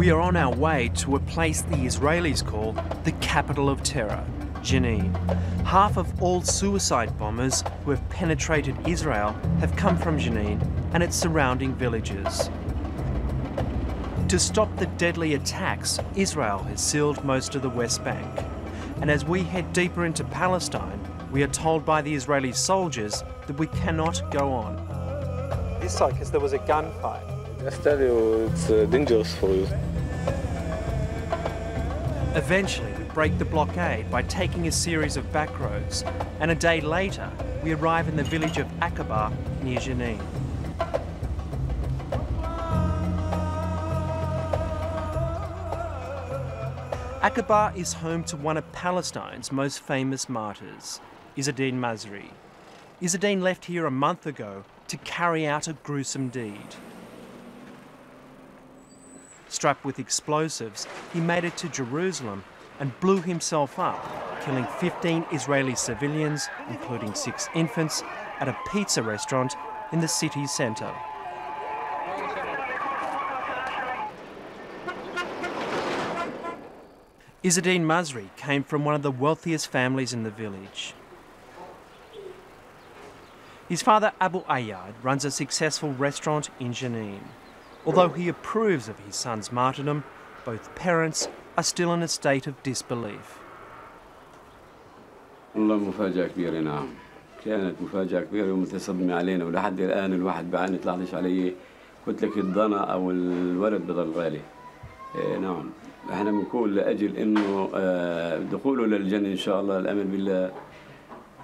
We are on our way to a place the Israelis call the capital of terror, Jenin. Half of all suicide bombers who have penetrated Israel have come from Jenin and its surrounding villages. To stop the deadly attacks, Israel has sealed most of the West Bank. And as we head deeper into Palestine, we are told by the Israeli soldiers that we cannot go on. This side, because there was a gunfight. I tell you, it's dangerous for you. Eventually, we break the blockade by taking a series of back roads, and a day later, we arrive in the village of Aqaba near Jenin. Aqaba is home to one of Palestine's most famous martyrs, Izzedine Masri. Izzedine left here a month ago to carry out a gruesome deed. Strapped with explosives, he made it to Jerusalem and blew himself up, killing 15 Israeli civilians, including 6 infants, at a pizza restaurant in the city centre. Izzedine Masri came from one of the wealthiest families in the village. His father Abu Ayyad runs a successful restaurant in Jenin. Although he approves of his son's martyrdom, both parents are still in a state of disbelief. والله مفاجأة كبيرة نعم. كانت مفاجأة كبيرة ومتصدمة علينا ولحد الآن الواحد بعد يطلعش علي كتلة الضنا أو الولد بضل غالي. نعم. احنا بنقول لاجل انه دخوله للجنه ان شاء الله الامل بالله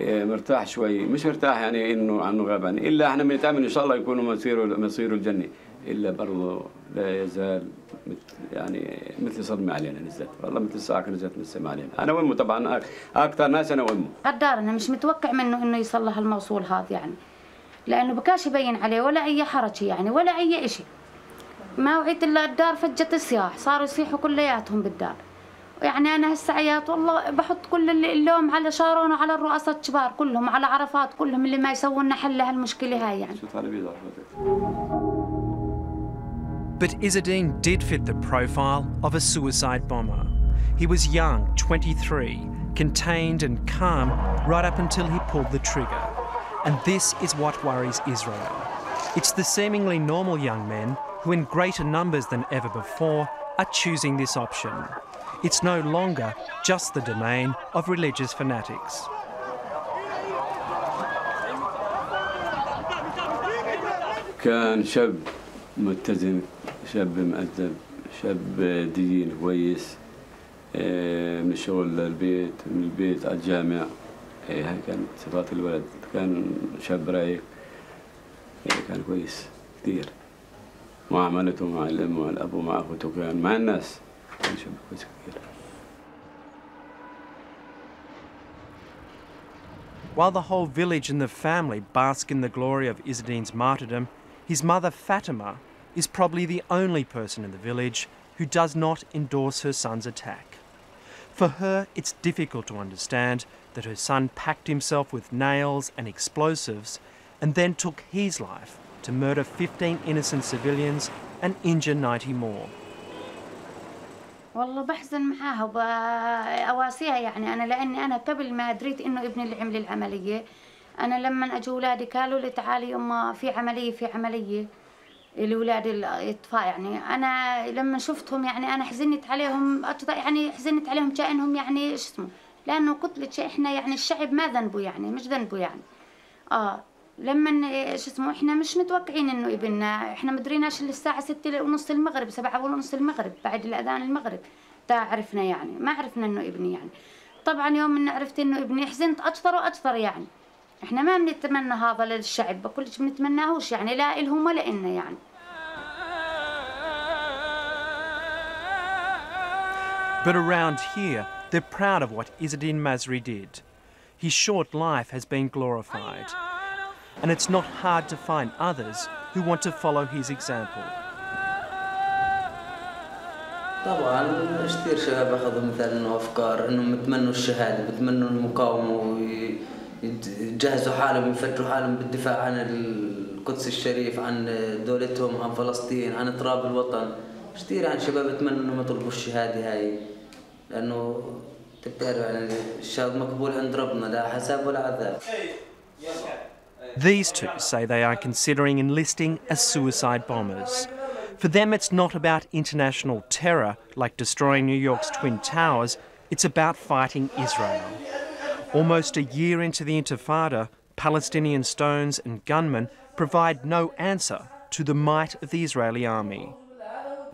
مرتاح شوي مش مرتاح يعني انه عنه غاب عني الا احنا بنتامل ان شاء الله يكونوا مصيره الجنه الا برضه لا يزال يعني مثل صدمه علينا نزلت والله مثل الساعه نزلت من السماء علينا انا وامه طبعا اكثر ناس انا وامه قدار انا مش متوقع منه انه يصلح الموصول هذا يعني لانه بكاش يبين عليه ولا اي حرج يعني ولا اي شيء ما وعيت الا الدار فجت الصياح صاروا يصيحوا كلياتهم بالدار يعني انا هسه عيات والله بحط كل اللوم على شارون وعلى الرؤساء الكبار كلهم على عرفات كلهم اللي ما يسووا لنا حل هالمشكله هاي يعني. But Izzedine did fit the profile of a suicide bomber. He was young, 23, contained and calm right up until he pulled the trigger. And this is what worries Israel. It's the seemingly normal young men who in greater numbers than ever before are choosing this option. It's no longer just the domain of religious fanatics. كان شاب متزن شاب مؤدب شاب دين كويس من الشغل للبيت من البيت على الجامع هاي كانت صفات الولد كان شاب رايق كان كويس كثير معاملته مع الأم ومع الأب ومع أخوته كان مع الناس كان شاب كويس كثير. While the whole village and the family bask in the glory of Izzedine's martyrdom, his mother Fatima is probably the only person in the village who does not endorse her son's attack. For her, it's difficult to understand that her son packed himself with nails and explosives and then took his life to murder 15 innocent civilians and injure 90 more. والله بحزن معاها وأواسيها يعني أنا لأني أنا قبل ما دريت إنه ابني اللي عمل العملية أنا لما أجوا أولادي قالوا لي تعالي يما في عملية الأولاد الإطفاء يعني أنا لما شفتهم يعني أنا حزنت عليهم يعني حزنت عليهم كأنهم يعني إيش اسمه لأنه قلت لك إحنا يعني الشعب ما ذنبه يعني مش ذنبه يعني لما إيش اسمه إحنا مش متوقعين إنه ابننا إحنا مدريناش الساعة 6:30 المغرب 7:30 المغرب بعد الأذان المغرب تا عرفنا يعني ما عرفنا إنه ابني يعني طبعا يوم إن عرفت إنه ابني حزنت أكثر يعني إحنا ما بنتمنى هذا للشعب بكلش بنتمناهوش يعني لا إلهم ولا إلنا يعني. But around here, they're proud of what Izzedine Masri did. His short life has been glorified. And it's not hard to find others who want to follow his example. طبعا كثير شباب اخذوا مثلا افكار انهم يتمنوا الشهاده بيتمنوا المقاومه ويجهزوا حالهم يفجروا حالهم بالدفاع عن القدس الشريف عن دولتهم عن فلسطين عن تراب الوطن كثير يعني شباب بتمنوا إنه ما يطلبوا الشهادة هاي لأنه تبتعرف يعني الشهادة مقبول عند ربنا لا حساب ولا عذاب. These two say they are considering enlisting as suicide bombers. For them, it's not about international terror like destroying New York's Twin Towers, it's about fighting Israel. Almost a year into the Intifada, Palestinian stones and gunmen provide no answer to the might of the Israeli army.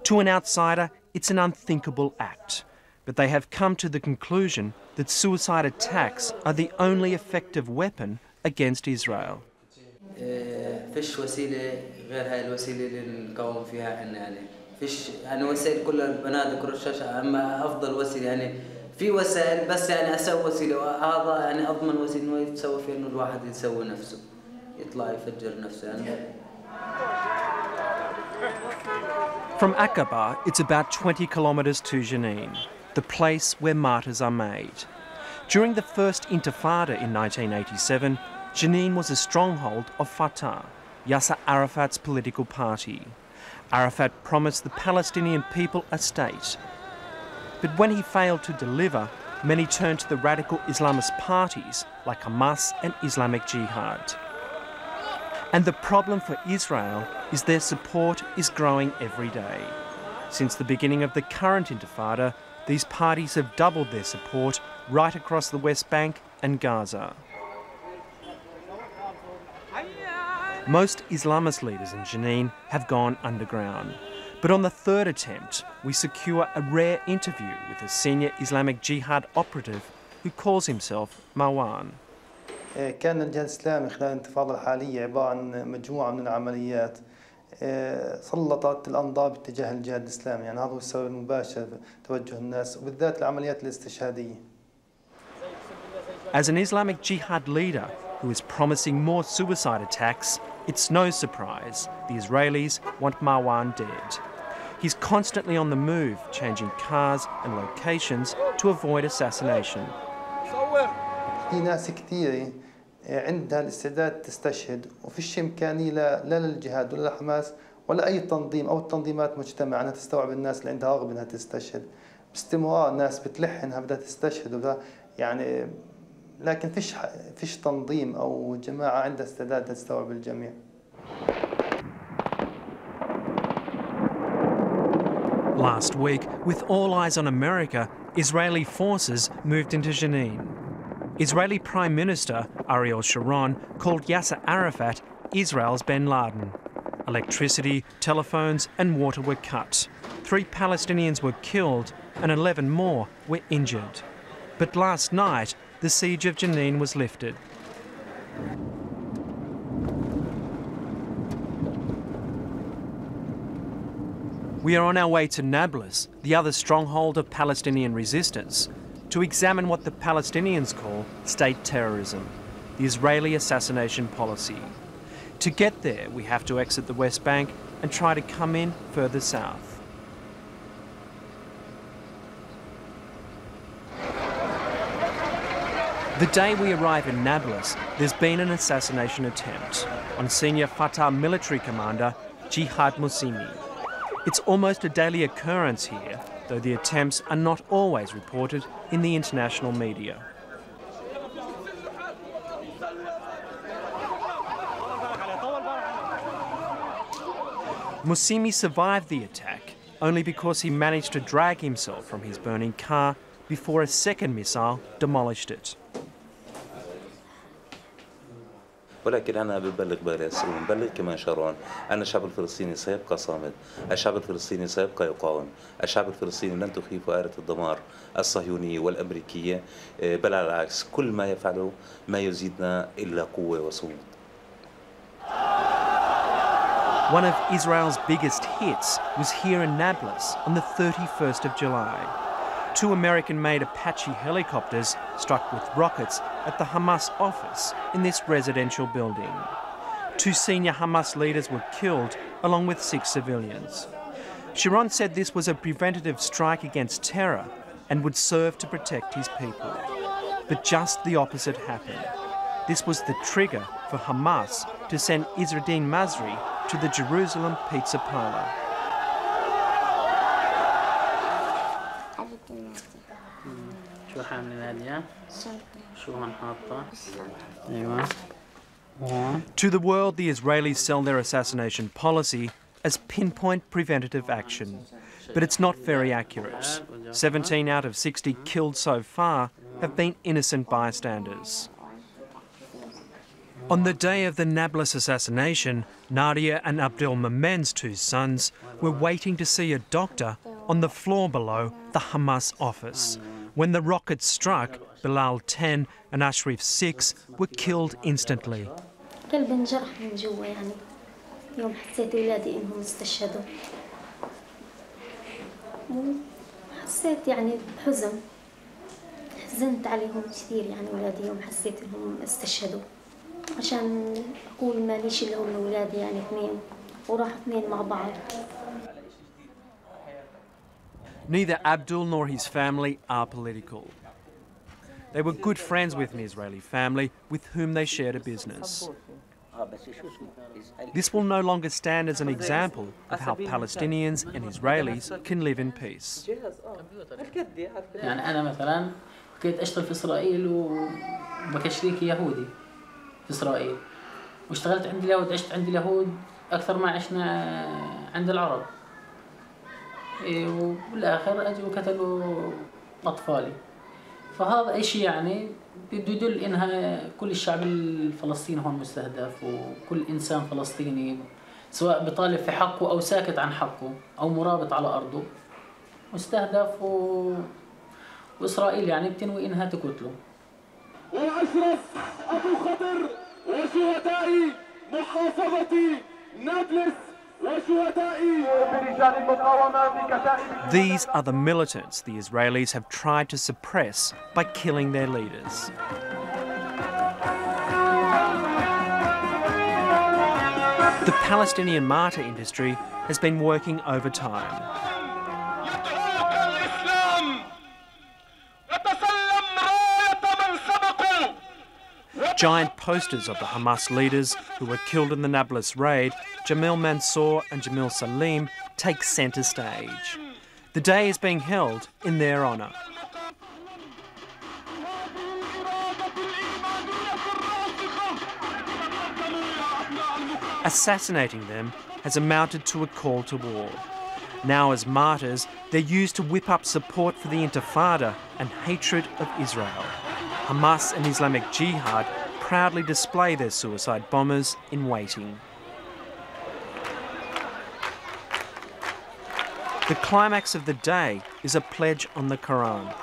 To an outsider, it's an unthinkable act, but they have come to the conclusion that suicide attacks are the only effective weapon against Israel. فيش وسيلة غير هاي الوسيلة اللي نقاوم فيها احنا يعني فيش يعني وسائل كلها البنادق والرشاشة اما افضل وسيلة يعني في وسائل بس يعني اسوي وسيلة وهذا يعني اضمن وسيلة انه يتسوى فيه انه الواحد يسوي نفسه يطلع يفجر نفسه يعني. From Aqaba, it's about 20 kilometres to Jenin, the place where martyrs are made. During the first Intifada in 1987, Jenin was a stronghold of Fatah, Yasser Arafat's political party. Arafat promised the Palestinian people a state. But when he failed to deliver, many turned to the radical Islamist parties like Hamas and Islamic Jihad. And the problem for Israel is their support is growing every day. Since the beginning of the current Intifada, these parties have doubled their support right across the West Bank and Gaza. Most Islamist leaders in Jenin have gone underground. But on the third attempt, we secure a rare interview with a senior Islamic Jihad operative who calls himself Marwan. كان الجهاد الإسلامي خلال الانتفاضة الحالية عبارة عن مجموعة من العمليات سلطت الأنظار باتجاه الجهاد الإسلامي، يعني هذا هو السبب المباشر توجه الناس وبالذات العمليات الاستشهادية. As an Islamic Jihad leader who is promising more suicide attacks, it's no surprise the Israelis want Marwan dead. He's constantly on the move, changing cars and locations to avoid assassination. في ناس كثيرة عندها الاستعداد تستشهد وفيش إمكانية لا للجهاد ولا لحماس ولا أي تنظيم أو تنظيمات مجتمع أنها تستوعب الناس اللي عندها رغبة أنها تستشهد. باستمرار ناس بتلح إنها بدها تستشهد يعني لكن فيش تنظيم أو جماعة عندها استعداد تستوعب الجميع. Last week, with all eyes on America, Israeli forces moved into Jenin. Israeli Prime Minister Ariel Sharon called Yasser Arafat Israel's bin Laden. Electricity, telephones and water were cut. 3 Palestinians were killed and 11 more were injured. But last night, the siege of Jenin was lifted. We are on our way to Nablus, the other stronghold of Palestinian resistance, to examine what the Palestinians call state terrorism, the Israeli assassination policy. To get there, we have to exit the West Bank and try to come in further south. The day we arrive in Nablus, there's been an assassination attempt on senior Fatah military commander Jihad Musimi. It's almost a daily occurrence here, though the attempts are not always reported in the international media. Musimi survived the attack only because he managed to drag himself from his burning car before a second missile demolished it. ولكن أنا ببلغ باريسون ببلغ كمان شارون أن الشعب الفلسطيني سيبقى صامد، الشعب الفلسطيني سيبقى يقاوم، الشعب الفلسطيني لن تخيف آلة الدمار الصهيونية والأمريكية، بل على العكس كل ما يفعله ما يزيدنا إلا قوة وصمود. One of Israel's biggest hits was here in Nablus on the 31st of July. 2 American-made Apache helicopters struck with rockets at the Hamas office in this residential building. 2 senior Hamas leaders were killed, along with 6 civilians. Sharon said this was a preventative strike against terror and would serve to protect his people. But just the opposite happened. This was the trigger for Hamas to send Izzedine Masri to the Jerusalem pizza parlour. شو حامل نادية؟ شو هون حاطة؟ أيوة. To the world, the Israelis sell their assassination policy as pinpoint preventative action. But it's not very accurate. 17 out of 60 killed so far have been innocent bystanders. On the day of the Nablus assassination, Nadia and Abdul Mamen's two sons were waiting to see a doctor on the floor below the Hamas office. When the rocket struck, Bilal 10 and Ashraf 6 were killed instantly. قلبي انجرح من جوا يعني يوم حسيت أولادي إنهم استشهدوا حسيت يعني بحزن حزنت عليهم كثير يعني أولادي يوم حسيت إنهم استشهدوا عشان أقول ما ليش إلا هم أولادي يعني اثنين وراحوا اثنين مع بعض. Neither Abdul nor his family are political. They were good friends with an Israeli family with whom they shared a business. This will no longer stand as an example of how Palestinians and Israelis can live in peace. يعني أنا مثلاً كنت أشتغل في إسرائيل وبكشريك يهودي في إسرائيل واشتغلت عند اليهود عشت عند اليهود أكثر ما عشنا عند العرب وبالآخر أجوا وقتلوا أطفالي فهذا أي شيء يعني بده يدل إنها كل الشعب الفلسطيني هون مستهدف وكل إنسان فلسطيني سواء بيطالب في حقه أو ساكت عن حقه أو مرابط على أرضه مستهدف وإسرائيل يعني بتنوي إنها تقتله. وأشرف أبو خضر وشهدائي محافظة نابلس These are the militants the Israelis have tried to suppress by killing their leaders. The Palestinian martyr industry has been working overtime. Giant posters of the Hamas leaders who were killed in the Nablus raid, Jamil Mansour and Jamil Salim, take centre stage. The day is being held in their honour. Assassinating them has amounted to a call to war. Now as martyrs, they're used to whip up support for the Intifada and hatred of Israel. Hamas and Islamic Jihad proudly display their suicide bombers in waiting. The climax of the day is a pledge on the Quran.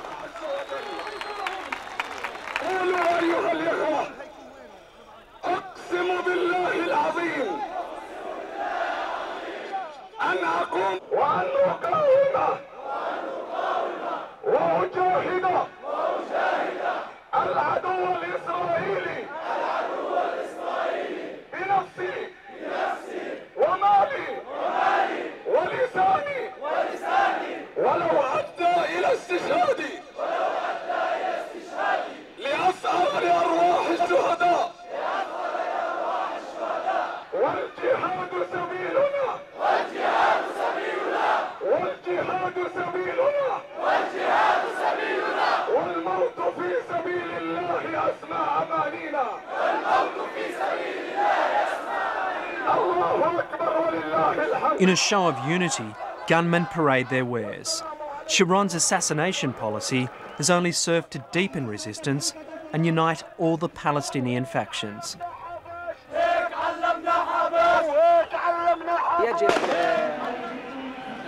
In a show of unity, gunmen parade their wares. Sharon's assassination policy has only served to deepen resistance and unite all the Palestinian factions.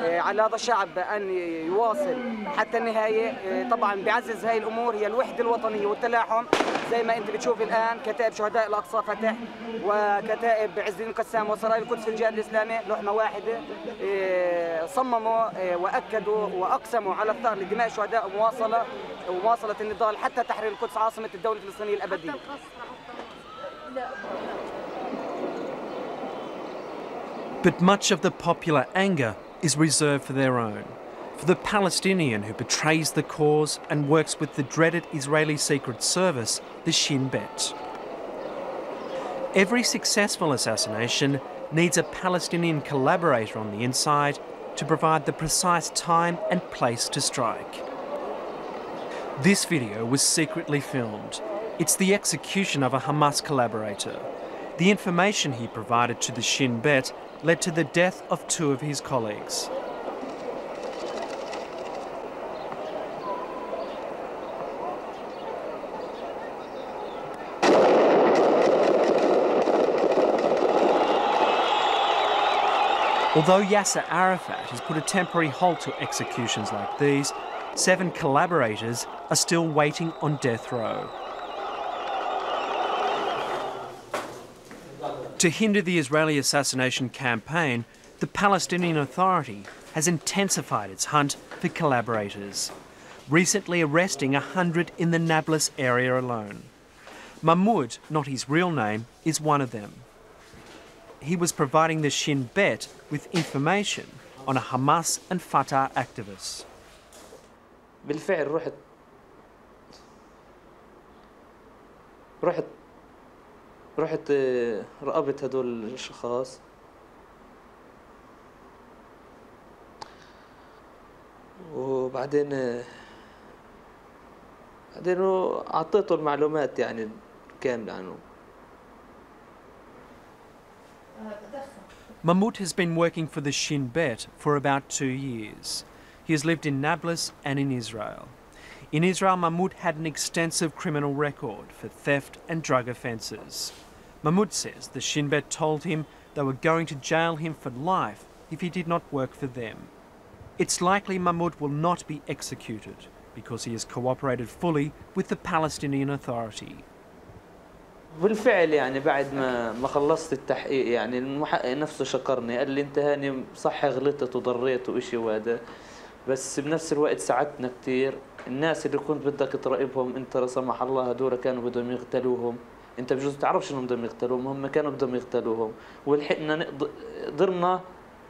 على هذا الشعب أن يواصل حتى النهاية طبعا بيعزز هاي الأمور هي الوحدة الوطنية والتلاحم زي ما أنت بتشوف الآن كتائب شهداء الأقصى فتح وكتائب عزين قسام وسرايا القدس في الجهاد الإسلامي لحمة واحدة صمموا وأكدوا وأقسموا على الثار لدماء الشهداء ومواصلة النضال حتى تحرير القدس عاصمة الدولة الفلسطينية الأبدية. But much of the popular anger is reserved for their own, for the Palestinian who betrays the cause and works with the dreaded Israeli Secret Service, the Shin Bet. Every successful assassination needs a Palestinian collaborator on the inside to provide the precise time and place to strike. This video was secretly filmed. It's the execution of a Hamas collaborator. The information he provided to the Shin Bet led to the death of 2 of his colleagues. Although Yasser Arafat has put a temporary halt to executions like these, 7 collaborators are still waiting on death row. To hinder the Israeli assassination campaign, the Palestinian Authority has intensified its hunt for collaborators, recently arresting 100 in the Nablus area alone. Mahmoud, not his real name, is one of them. He was providing the Shin Bet with information on a Hamas and Fatah activist. بالفعل رحت راقبت هدول الاشخاص وبعدين اعطيته المعلومات يعني كاملة عنه. Mahmoud has been working for the Shin Bet for about 2 years. He has lived in Nablus and in Israel. In Israel, Mahmoud had an extensive criminal record for theft and drug offences. Mahmoud says the Shin Bet told him they were going to jail him for life if he did not work for them. It's likely Mahmoud will not be executed because he has cooperated fully with the Palestinian Authority. بالفعل يعني بعد ما خلصت التحقيق يعني المحقق نفسه شكرني قال لي انت هاني صح غلطت وضريت وإشي وهذا بس بنفس الوقت ساعدتنا كثير. الناس اللي كنت بدك تراقبهم انت لا سمح الله هدول كانوا بدهم يقتلوهم، انت بجوز تعرفش انهم بدهم يقتلوهم، هم كانوا بدهم يقتلوهم ولحقنا قدرنا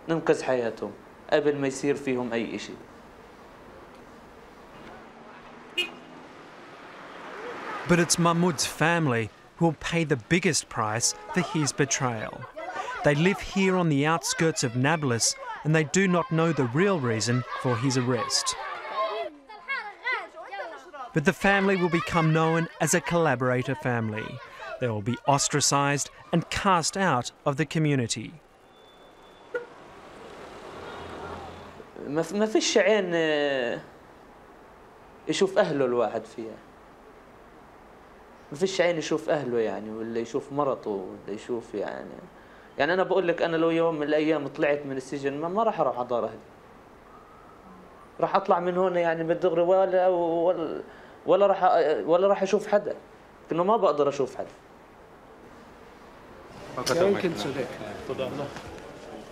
ننقذ حياتهم قبل ما يصير فيهم اي إشي. But it's Mahmoud's family who will pay the biggest price for his betrayal. They live here on the outskirts of Nablus and they do not know the real reason for his arrest. But the family will become known as a collaborator family. They will be ostracised and cast out of the community. ما فيش عين يشوف أهله الواحد فيها. ما فيش عين يشوف أهله يعني ولا يشوف مرته ولا يشوف يعني أنا بقول لك أنا لو يوم من الأيام طلعت من السجن ما راح أروح أدار أهلي. راح أطلع من هون يعني بالدغري ولا راح أشوف حدا. إنه ما بقدر أشوف حدا.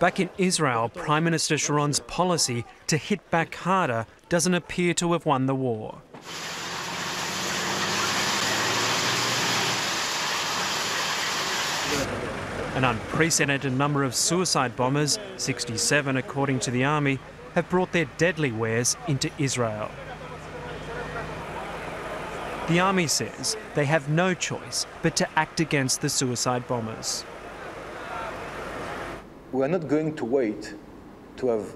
Back in Israel, Prime Minister Sharon's policy to hit back harder doesn't appear to have won the war. An unprecedented number of suicide bombers, 67 according to the army, have brought their deadly wares into Israel. The army says they have no choice but to act against the suicide bombers. We are not going to wait to have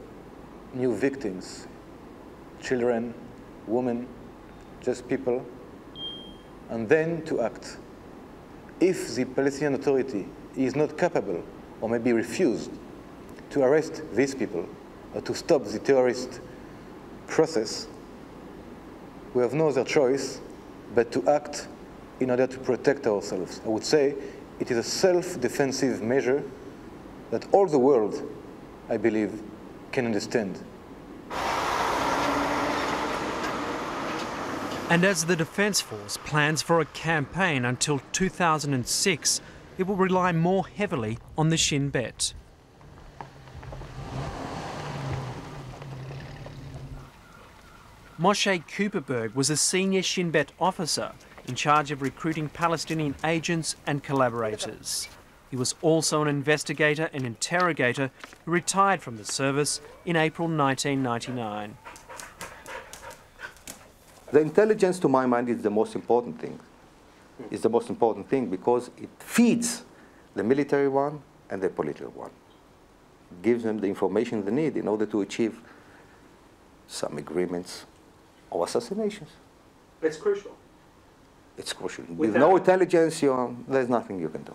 new victims, children, women, just people, and then to act. If the Palestinian Authority is not capable or maybe refused to arrest these people or to stop the terrorist process, we have no other choice but to act in order to protect ourselves. I would say it is a self-defensive measure that all the world, I believe, can understand. And as the Defence Force plans for a campaign until 2006, it will rely more heavily on the Shin Bet. Moshe Kuperberg was a senior Shin Bet officer in charge of recruiting Palestinian agents and collaborators. He was also an investigator and interrogator who retired from the service in April 1999. The intelligence, to my mind, is the most important thing. It's the most important thing because it feeds the military one and the political one. It gives them the information they need in order to achieve some agreements or assassinations. It's crucial. It's crucial. With no intelligence, there's nothing you can do.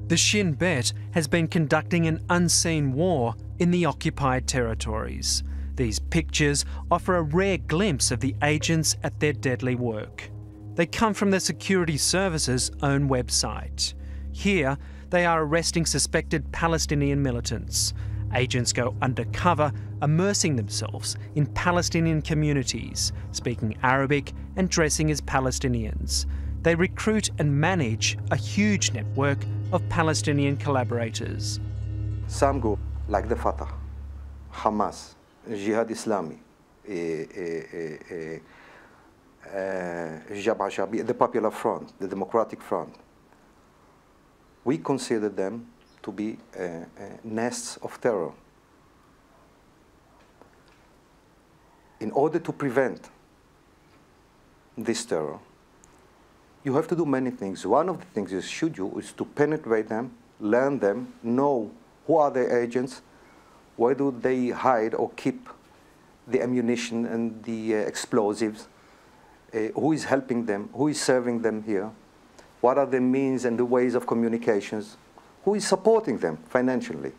The Shin Bet has been conducting an unseen war in the occupied territories. These pictures offer a rare glimpse of the agents at their deadly work. They come from the Security Service's own website. Here, they are arresting suspected Palestinian militants. Agents go undercover, immersing themselves in Palestinian communities, speaking Arabic and dressing as Palestinians. They recruit and manage a huge network of Palestinian collaborators. Some group, like the Fatah, Hamas, Jihad Islami, the Popular Front, the Democratic Front, we consider them to be nests of terror. In order to prevent this terror, you have to do many things. One of the things you should do is to penetrate them, learn them, know who are their agents, where do they hide or keep the ammunition and the explosives, who is helping them, who is serving them here, what are the means and the ways of communications, who is supporting them financially.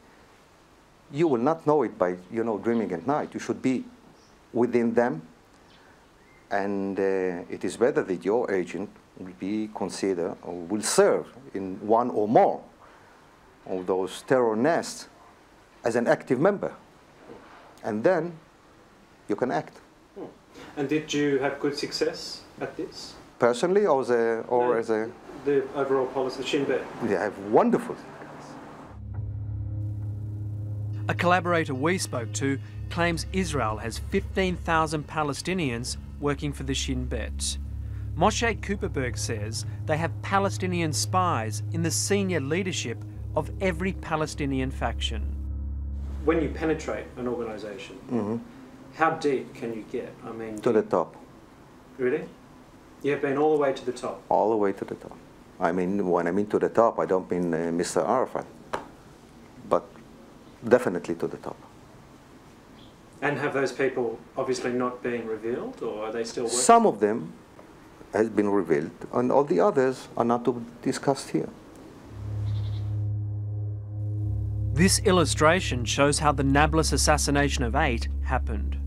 You will not know it by, dreaming at night. You should be within them, and it is better that your agent will be considered or will serve in one or more of those terror nests as an active member, and then you can act. And did you have good success at this? Personally, or as a the overall policy, Shin Bet? They have wonderful. A collaborator we spoke to claims Israel has 15,000 Palestinians working for the Shin Bet. Moshe Kuperberg says they have Palestinian spies in the senior leadership of every Palestinian faction. When you penetrate an organisation, how deep can you get? I mean, to the top. Really? You have been all the way to the top? All the way to the top. I mean, when I mean to the top, I don't mean Mr. Arafat, but definitely to the top. And have those people obviously not been revealed, or are they still working? Some of them has been revealed, and all the others are not to be discussed here. This illustration shows how the Nablus assassination of 8 happened.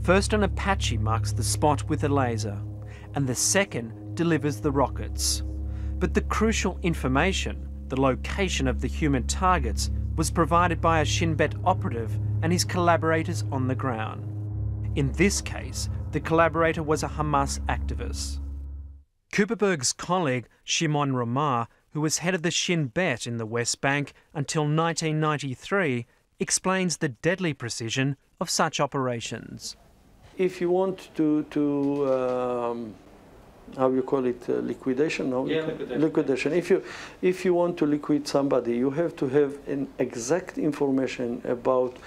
First, an Apache marks the spot with a laser, and the second delivers the rockets. But the crucial information, the location of the human targets, was provided by a Shin Bet operative and his collaborators on the ground. In this case, the collaborator was a Hamas activist. Kuperberg's colleague, Shimon Ramah, who was head of the Shin Bet in the West Bank until 1993, explains the deadly precision of such operations. If you want to how you call it, liquidation? No? Yeah, liquidation. If you want to liquidate somebody, you have to have an exact information about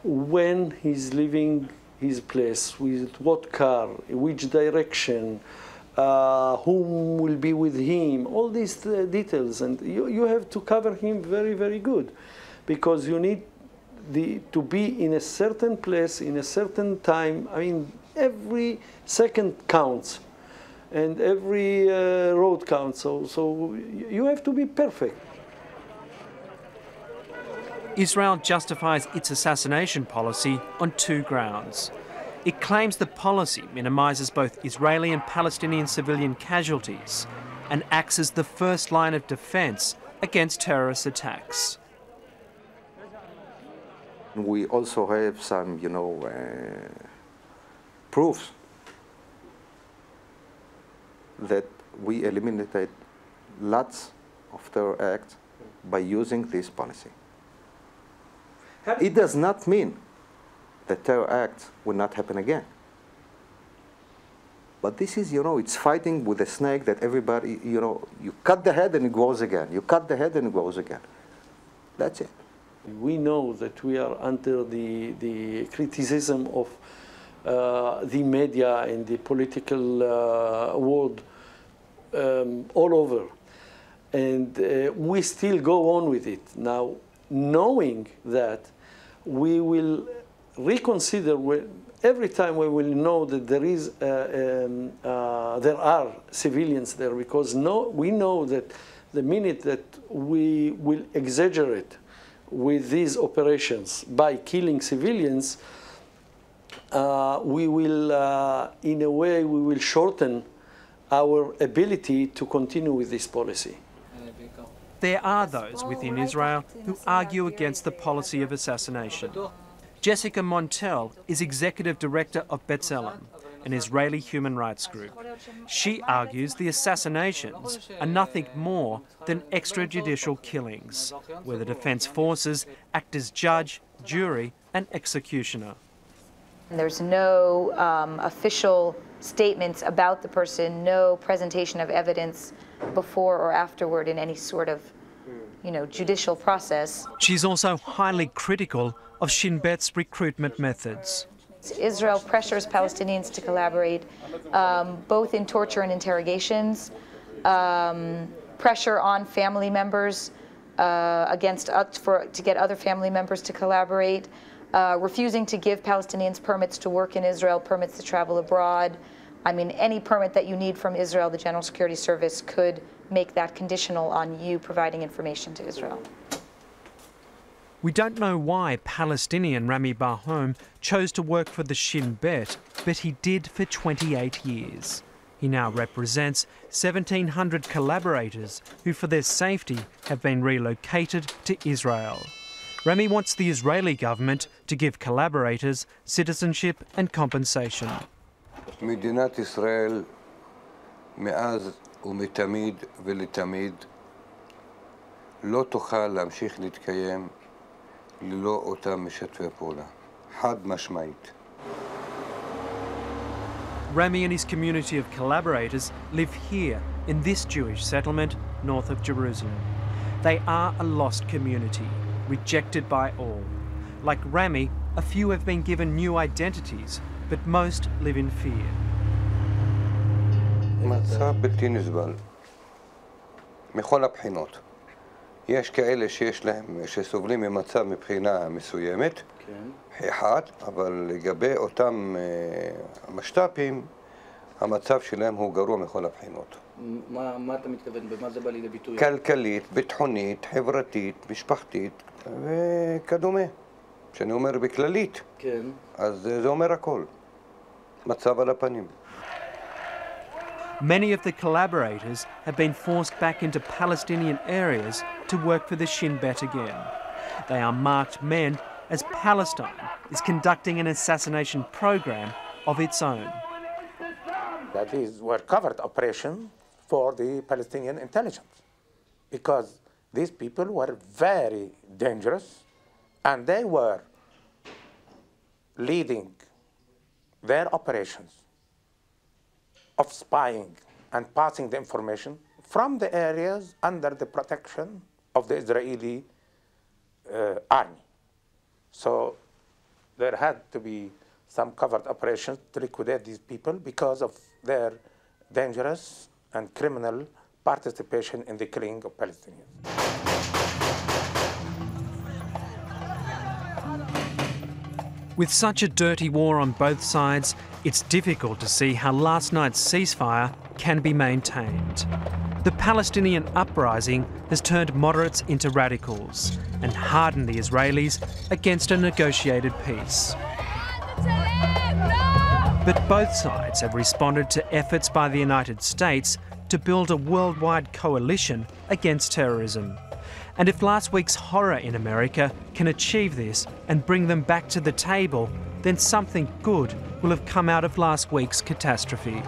when he's leaving his place, with what car, which direction, whom will be with him, all these details. And you have to cover him very, very good, because you need to be in a certain place, in a certain time. I mean, every second counts, and every road counts, so you have to be perfect. Israel justifies its assassination policy on 2 grounds. It claims the policy minimises both Israeli and Palestinian civilian casualties and acts as the first line of defence against terrorist attacks. We also have some, proofs that we eliminated lots of terror acts by using this policy. It does not mean that terror acts will not happen again. But this is, it's fighting with a snake that everybody, you cut the head and it grows again. You cut the head and it grows again. That's it. We know that we are under the criticism of the media and the political world all over. And we still go on with it. Now, knowing that we will reconsider every time we will know that there are civilians there, because we know that the minute that we will exaggerate with these operations by killing civilians, we will, in a way, we will shorten our ability to continue with this policy. There are those within Israel who argue against the policy of assassination. Jessica Montel is Executive Director of B'Tselem, an Israeli human rights group. She argues the assassinations are nothing more than extrajudicial killings, where the defence forces act as judge, jury and executioner. There's no official statements about the person, no presentation of evidence before or afterward in any sort of, judicial process. She's also highly critical of Shin Bet's recruitment methods. Israel pressures Palestinians to collaborate, both in torture and interrogations, pressure on family members to get other family members to collaborate, refusing to give Palestinians permits to work in Israel, permits to travel abroad. I mean, any permit that you need from Israel, the General Security Service could make that conditional on you providing information to Israel. We don't know why Palestinian Rami Barhom chose to work for the Shin Bet, but he did for 28 years. He now represents 1,700 collaborators who, for their safety, have been relocated to Israel. Rami wants the Israeli government to give collaborators citizenship and compensation. מדינת ישראל מאז ומתמיד ולתמיד לא תוכל להמשיך להתקיים ללא אותם משתפי פעולה. חד משמעית. Rami and his community of collaborators live here in this Jewish settlement north of Jerusalem. They are a lost community, rejected by all. Like Rami, a few have been given new identities, but most live in fear. מצב בלתי נסבל, מכל הבחינות. יש כאלה שסובלים ממצב מבחינה מסוימת, אחד, אבל לגבי אותם המשת"פים, המצב שלהם הוא גרוע מכל הבחינות. מה אתה מתכוון? במה זה בא לידי ביטוי? כלכלית, ביטחונית, חברתית, משפחתית וכדומה. כשאני אומר בכללית, אז זה אומר הכל. מצב על הפנים. Many of the collaborators have been forced back into Palestinian areas to work for the Shin Bet again. They are marked men as Palestine is conducting an assassination program of its own. That these were covert operations for the Palestinian intelligence, because these people were very dangerous and they were leading their operations of spying and passing the information from the areas under the protection of the Israeli army. So there had to be some covert operations to liquidate these people because of their dangerous and criminal participation in the killing of Palestinians. With such a dirty war on both sides, it's difficult to see how last night's ceasefire can be maintained. The Palestinian uprising has turned moderates into radicals and hardened the Israelis against a negotiated peace. But both sides have responded to efforts by the United States to build a worldwide coalition against terrorism. And if last week's horror in America can achieve this and bring them back to the table, then something good will have come out of last week's catastrophe.